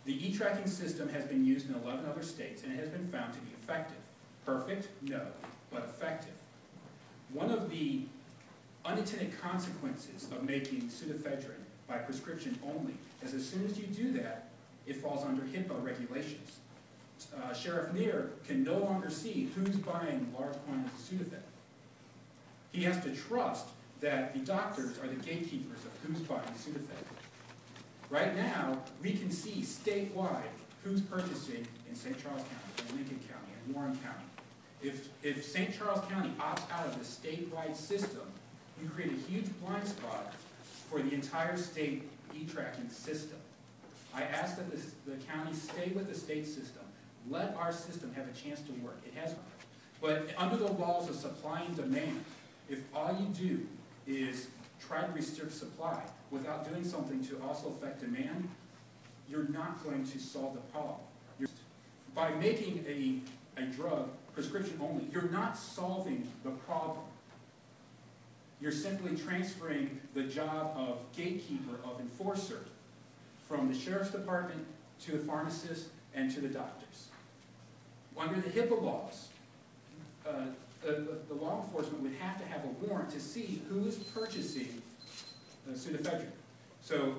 The e-tracking system has been used in 11 other states and it has been found to be effective. Perfect? No, but effective. One of the unintended consequences of making pseudoephedrine by prescription only is as soon as you do that, it falls under HIPAA regulations. Sheriff Neer can no longer see who's buying large quantities of Sudafed. He has to trust that the doctors are the gatekeepers of who's buying Sudafed. Right now, we can see statewide who's purchasing in St. Charles County, and Lincoln County, and Warren County. If St. Charles County opts out of the statewide system, you create a huge blind spot for the entire state e-tracking system. I ask that the county stay with the state system. Let our system have a chance to work. It has, but under the laws of supply and demand, if all you do is try to restrict supply without doing something to also affect demand, you're not going to solve the problem. By making a drug prescription only, you're not solving the problem. You're simply transferring the job of gatekeeper, of enforcer, from the sheriff's department to the pharmacist and to the doctors. Under the HIPAA laws, the law enforcement would have to have a warrant to see who is purchasing pseudoephedrine. So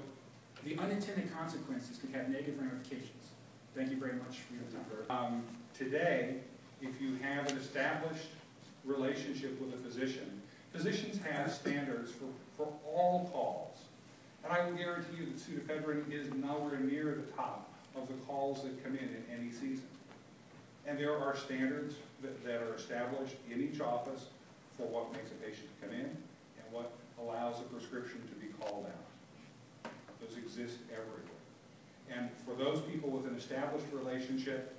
the unintended consequences could have negative ramifications. Thank you very much for your time. Today, if you have an established relationship with a physician, physicians have standards for all calls. And I will guarantee you that pseudoephedrine is nowhere near the top of the calls that come in any season. And there are standards that are established in each office for what makes a patient come in and what allows a prescription to be called out. Those exist everywhere. And for those people with an established relationship,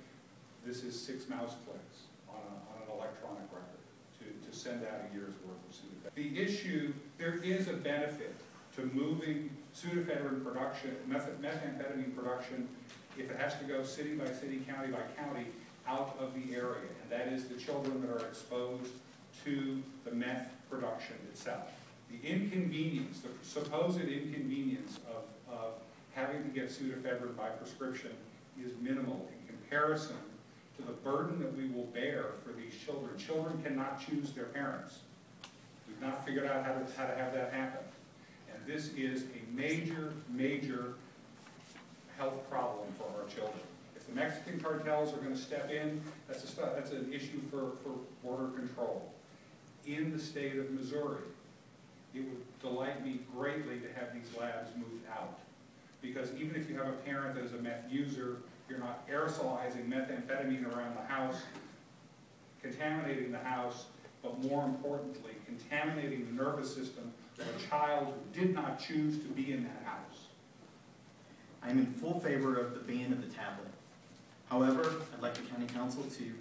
this is 6 mouse clicks on an electronic record to send out a year's worth of pseudoephedrine. The issue, there is a benefit to moving pseudoephedrine production, methamphetamine production, if it has to go city by city, county by county, out of the area, and that is the children that are exposed to the meth production itself. The inconvenience, the supposed inconvenience of having to get pseudoephedrine by prescription is minimal in comparison to the burden that we will bear for these children. Children cannot choose their parents. We've not figured out how to have that happen. And this is a major, major health problem for our children. If the Mexican cartels are going to step in, that's an issue for border control. In the state of Missouri, it would delight me greatly to have these labs moved out. Because even if you have a parent that is a meth user, you're not aerosolizing methamphetamine around the house, contaminating the house, but more importantly, contaminating the nervous system of a child who did not choose to be in that house. I'm in full favor of the ban of the tablet. However, I'd like the County Council to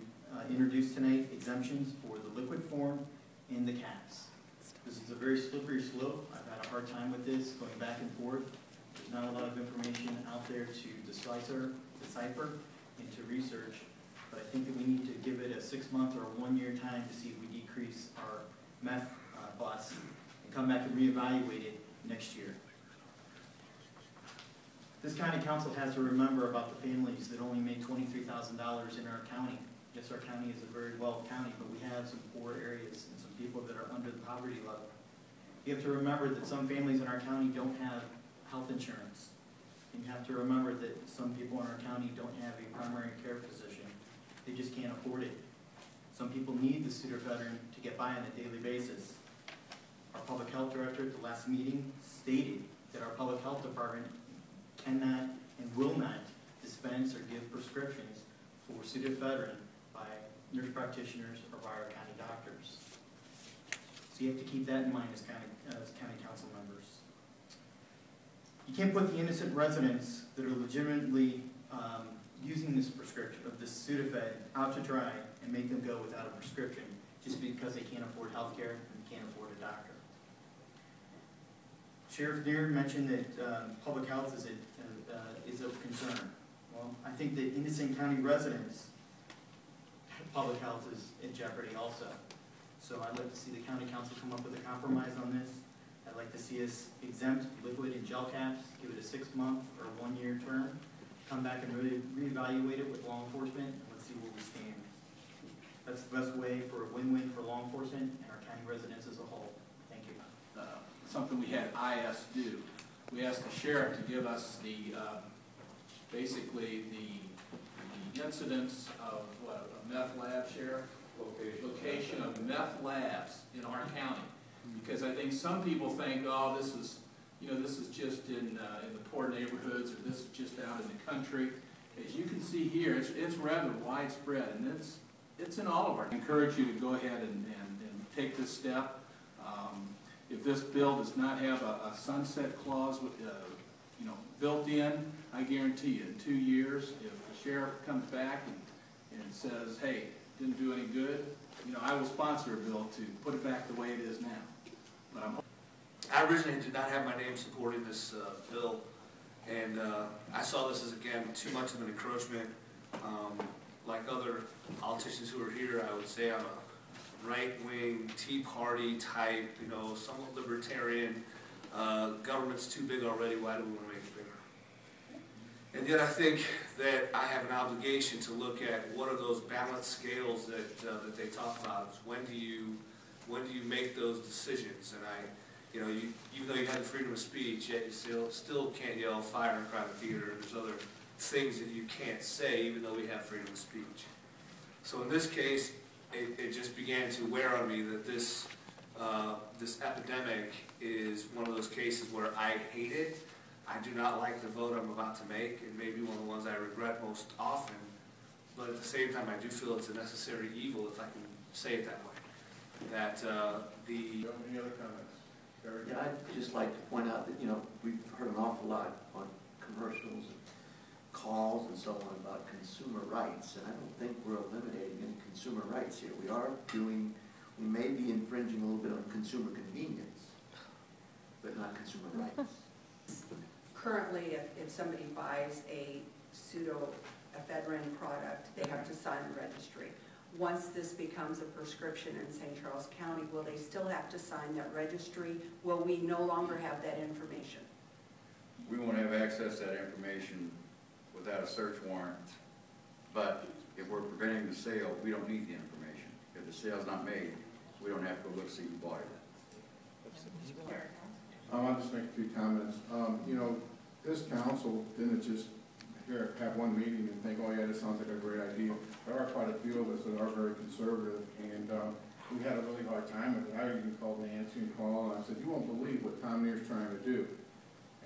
introduce tonight exemptions for the liquid form and the caps. This is a very slippery slope. I've had a hard time with this, going back and forth. There's not a lot of information out there to decipher and to research, but I think that we need to give it a 6-month or a 1-year time to see if we decrease our meth bust and come back and reevaluate it next year. This county council has to remember about the families that only make $23,000 in our county. Yes, our county is a very well county, but we have some poor areas and some people that are under the poverty level. You have to remember that some families in our county don't have health insurance. And you have to remember that some people in our county don't have a primary care physician. They just can't afford it. Some people need the pseudoephedrine to get by on a daily basis. Our public health director at the last meeting stated that our public health department cannot and will not dispense or give prescriptions for pseudoephedrine by nurse practitioners or by our county doctors. So you have to keep that in mind as county council members. You can't put the innocent residents that are legitimately using this prescription of this Sudafed out to dry and make them go without a prescription just because they can't afford health care and can't afford a doctor. Sheriff Neer mentioned that public health is of concern. Well, I think that innocent county residents' public health is in jeopardy also. So I'd like to see the county council come up with a compromise on this. I'd like to see us exempt liquid and gel caps, give it a 6-month or 1-year term, come come back and reevaluate it with law enforcement, and let's see where we stand. That's the best way for a win-win for law enforcement and our county residents as a whole. Thank you. Something we had IS do. We asked the sheriff to give us the, basically the incidents of what, a meth lab, sheriff? Location of meth labs in our county. Because I think some people think, oh, this is, this is just in the poor neighborhoods, or this is just out in the country. As you can see here, it's rather widespread, and it's in all of our. I encourage you to go ahead and take this step. If this bill does not have a sunset clause, built in, I guarantee you, in 2 years, if the sheriff comes back and says, hey, didn't do any good, I will sponsor a bill to put it back the way it is now. But I originally did not have my name supporting this bill, and I saw this as, again, too much of an encroachment. Like other politicians who are here, I would say I'm a right-wing, Tea Party type, somewhat libertarian. Government's too big already, why do we want to make it bigger? And yet I think that I have an obligation to look at what are those balanced scales that they talk about. When do you make those decisions? And even though you have the freedom of speech, yet you still can't yell fire in a private theater. There's other things that you can't say, even though we have freedom of speech. So in this case, it just began to wear on me that this epidemic is one of those cases where I hate it. I do not like the vote I'm about to make. It may be one of the ones I regret most often, but at the same time, I do feel it's a necessary evil, if I can say it that way. That Any other comments? Eric? Yeah, I'd just like to point out that, we've heard an awful lot on commercials and calls and so on about consumer rights, and I don't think we're eliminating any consumer rights here. We may be infringing a little bit on consumer convenience, but not consumer rights. Currently, if somebody buys a pseudoephedrine product, they have to sign the registry. Once this becomes a prescription in St. Charles County, will they still have to sign that registry? Will we no longer have that information? We won't have access to that information without a search warrant, but if we're preventing the sale, we don't need the information. If the sale's not made, we don't have to look to see who bought it. I'll just make a few comments. This council didn't just have one meeting and think, oh yeah, this sounds like a great idea. There are quite a few of us that are very conservative, and we had a really hard time with it. I even called Nancy and Paul, and I said, you won't believe what Tom Neer's trying to do.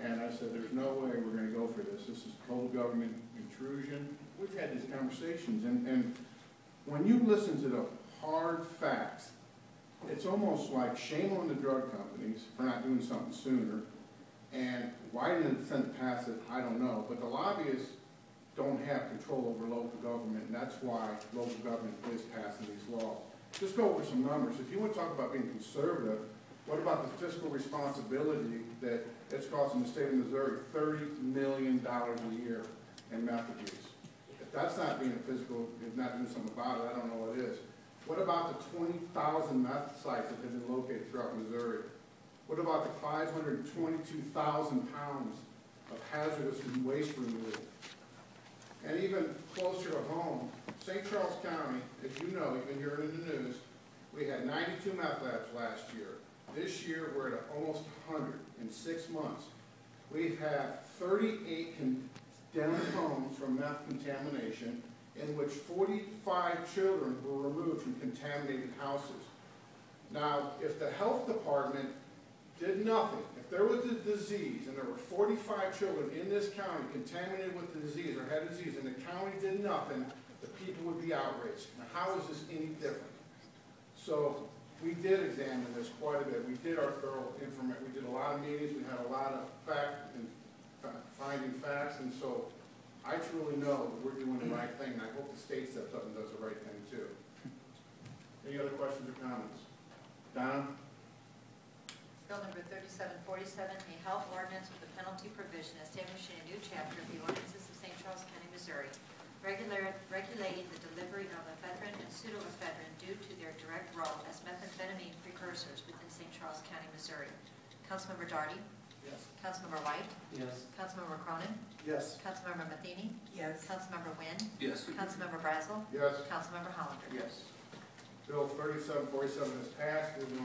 And I said, there's no way we're going to go for this. This is total government intrusion. We've had these conversations, and when you listen to the hard facts, it's almost like shame on the drug companies for not doing something sooner. And why didn't the Senate pass it, I don't know. But the lobbyists don't have control over local government, and that's why local government is passing these laws. Just go over some numbers. If you want to talk about being conservative, what about the fiscal responsibility that it's costing the state of Missouri $30 million a year in meth abuse? If that's not being a fiscal, if not doing something about it, I don't know what is. What about the 20,000 meth sites that have been located throughout Missouri? What about the 522,000 pounds of hazardous waste removal? And even closer to home, St. Charles County, as you know, you've been hearing in the news, we had 92 meth labs last year. This year, we're at almost 100 in 6 months. We've had 38 condemned homes from meth contamination, in which 45 children were removed from contaminated houses. Now, if the health department did nothing, if there was a disease and there were 45 children in this county contaminated with the disease or had a disease and the county did nothing, the people would be outraged. Now, how is this any different? So we did examine this quite a bit. We did our thorough information. We did a lot of meetings. We had a lot of finding facts, and so I truly know that we're doing the right thing, and I hope the state steps up and does the right thing too. Any other questions or comments? Donna? Bill number 3747, a health ordinance with a penalty provision establishing a new chapter of the ordinances of St. Charles County, Missouri, regulating the delivery of ephedrine and pseudoephedrine due to their direct role as methamphetamine precursors within St. Charles County, Missouri. Councilmember Darty? Yes. Councilmember White? Yes. Councilmember Cronin? Yes. Councilmember Matheny, Yes. Councilmember Wynn, Yes. Councilmember Brazel, Yes. Councilmember Hollander. Yes. Bill 3747 is passed. Moving